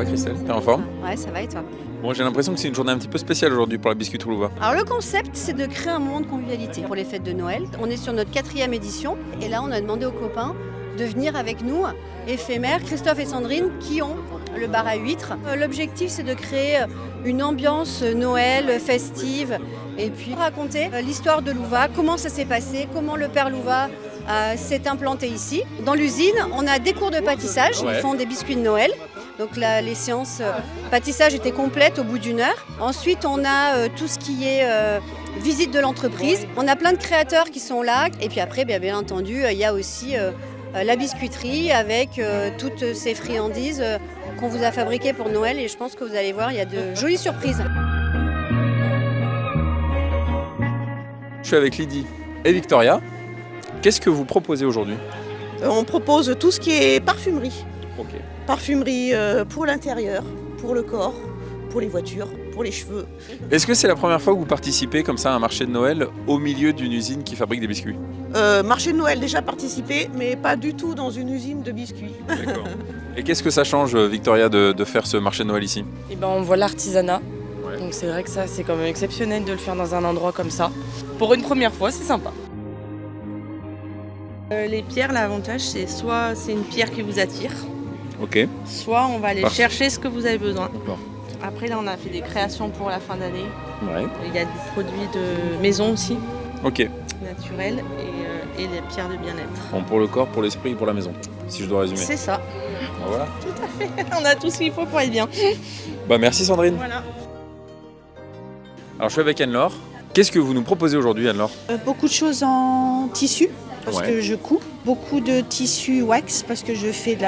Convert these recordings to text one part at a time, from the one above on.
va Christelle? T'es en forme? Ouais, ça va et toi? Bon, j'ai l'impression que c'est une journée un petit peu spéciale aujourd'hui pour la Biscuiterie Louva. Alors le concept, c'est de créer un moment de convivialité pour les fêtes de Noël. On est sur notre 4e édition et là on a demandé aux copains de venir avec nous, éphémères, Christophe et Sandrine, qui ont le bar à huîtres. L'objectif, c'est de créer une ambiance Noël festive et puis raconter l'histoire de Louva, comment ça s'est passé, comment le père Louva s'est implanté ici. Dans l'usine, on a des cours de pâtissage, ils font des biscuits de Noël. Donc là, les séances pâtissage étaient complètes au bout d'1 heure. Ensuite, on a tout ce qui est visite de l'entreprise. On a plein de créateurs qui sont là. Et puis après, bien entendu, il y a aussi la biscuiterie avec toutes ces friandises qu'on vous a fabriquées pour Noël. Et je pense que vous allez voir, il y a de jolies surprises. Je suis avec Lydie et Victoria. Qu'est-ce que vous proposez aujourd'hui? On propose tout ce qui est parfumerie. Ok. Parfumerie pour l'intérieur, pour le corps, pour les voitures, pour les cheveux. Est-ce que c'est la première fois que vous participez comme ça à un marché de Noël au milieu d'une usine qui fabrique des biscuits? Marché de Noël, déjà participé, mais pas du tout dans une usine de biscuits. D'accord. Et qu'est-ce que ça change, Victoria, de faire ce marché de Noël ici? Et ben, on voit l'artisanat. Ouais. Donc c'est vrai que ça, c'est quand même exceptionnel de le faire dans un endroit comme ça. Pour une première fois, c'est sympa. Les pierres, l'avantage, c'est soit c'est une pierre qui vous attire, ok, soit on va aller chercher ce que vous avez besoin. D'accord. Après, là, on a fait des créations pour la fin d'année. Ouais. Il y a des produits de maison aussi, Ok. naturels, et les pierres de bien-être. Bon, pour le corps, pour l'esprit, pour la maison, si je dois résumer. C'est ça, Ben voilà. tout à fait. On a tout ce qu'il faut pour être bien. Bah merci Sandrine. Voilà. Alors je suis avec Anne-Laure. Qu'est-ce que vous nous proposez aujourd'hui, Anne-Laure? Beaucoup de choses en tissu, parce Ouais. que je couds. Beaucoup de tissu wax, parce que je fais de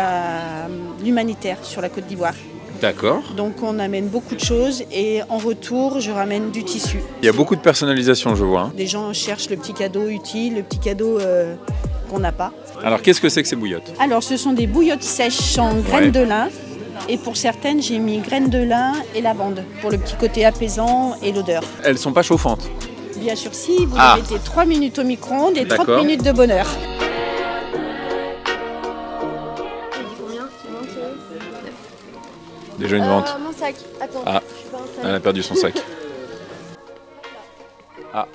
l'humanitaire sur la Côte d'Ivoire. D'accord. Donc on amène beaucoup de choses et en retour, je ramène du tissu. Il y a beaucoup de personnalisation, je vois. Hein. Les gens cherchent le petit cadeau utile, le petit cadeau qu'on n'a pas. Alors qu'est-ce que c'est que ces bouillottes? Alors ce sont des bouillottes sèches en graines de lin. Et pour certaines, j'ai mis graines de lin et lavande, pour le petit côté apaisant et l'odeur. Elles sont pas chauffantes. Bien sûr, si vous les mettez 3 minutes au micro-ondes et 30 D'accord. minutes de bonheur. Déjà une vente. Mon sac, attends, Ah. je suis pas installée. Elle a perdu son sac. Ah.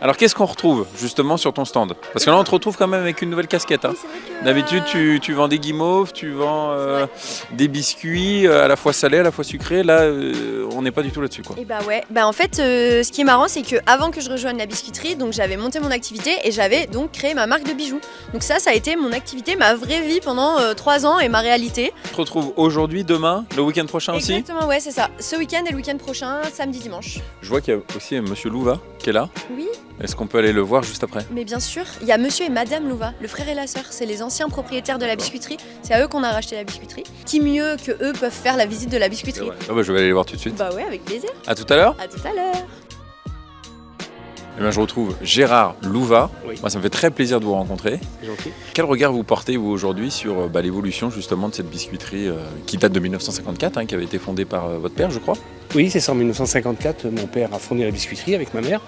Alors qu'est-ce qu'on retrouve justement sur ton stand? Parce que là on te retrouve quand même avec une nouvelle casquette. Hein. Oui, c'est vrai que, D'habitude tu vends des guimauves, tu vends des biscuits à la fois salés, à la fois sucrés. Là on n'est pas du tout là-dessus quoi. Et bah ouais, bah en fait ce qui est marrant c'est que avant que je rejoigne la biscuiterie, donc j'avais monté mon activité et j'avais donc créé ma marque de bijoux. Donc ça a été mon activité, ma vraie vie pendant 3 ans et ma réalité. On te retrouve aujourd'hui, demain, le week-end prochain aussi. Exactement, ouais c'est ça. Ce week-end et le week-end prochain, samedi, dimanche. Je vois qu'il y a aussi Monsieur Louva qui est là. Oui, Est-ce qu'on peut aller le voir juste après? mais bien sûr, il y a monsieur et madame Louva, le frère et la sœur, c'est les anciens propriétaires de la biscuiterie. C'est à eux qu'on a racheté la biscuiterie. Qui mieux que eux peuvent faire la visite de la biscuiterie? Ah bah, je vais aller les voir tout de suite. Bah ouais, avec plaisir. À tout à l'heure. À tout à l'heure. Eh bien, je retrouve Gérard Louva. Oui. Moi, ça me fait très plaisir de vous rencontrer. C'est gentil. Quel regard vous portez, vous, aujourd'hui, sur l'évolution, justement, de cette biscuiterie qui date de 1954, hein, qui avait été fondée par votre père, je crois? Oui, c'est ça, en 1954, mon père a fondé la biscuiterie avec ma mère.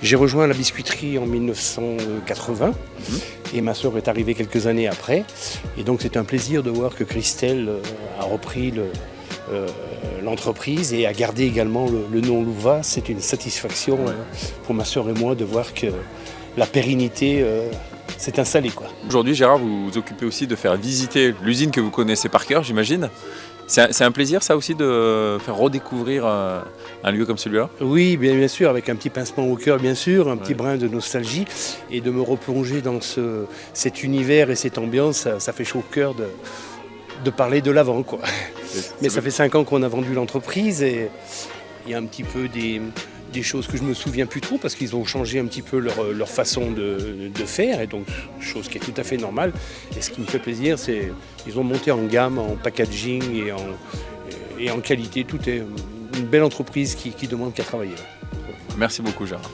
J'ai rejoint la biscuiterie en 1980 et ma sœur est arrivée quelques années après. Et donc c'est un plaisir de voir que Christelle a repris l'entreprise et a gardé également le nom Louva. C'est une satisfaction pour ma sœur et moi de voir que la pérennité s'est installée, quoi. Aujourd'hui, Gérard, vous vous occupez aussi de faire visiter l'usine que vous connaissez par cœur, j'imagine. C'est un plaisir, ça aussi, de faire redécouvrir un lieu comme celui-là? Oui, bien sûr, avec un petit pincement au cœur, bien sûr, un petit brin de nostalgie, et de me replonger dans cet univers et cette ambiance, ça fait chaud au cœur de parler de l'avant, quoi. Mais ça fait 5 ans qu'on a vendu l'entreprise, et il y a un petit peu des choses que je me souviens plus trop, parce qu'ils ont changé un petit peu leur façon de faire, et donc chose qui est tout à fait normale. Et ce qui me fait plaisir, c'est qu'ils ont monté en gamme, en packaging et en qualité. Tout est une belle entreprise qui demande qu'à travailler. Merci beaucoup, Gérard.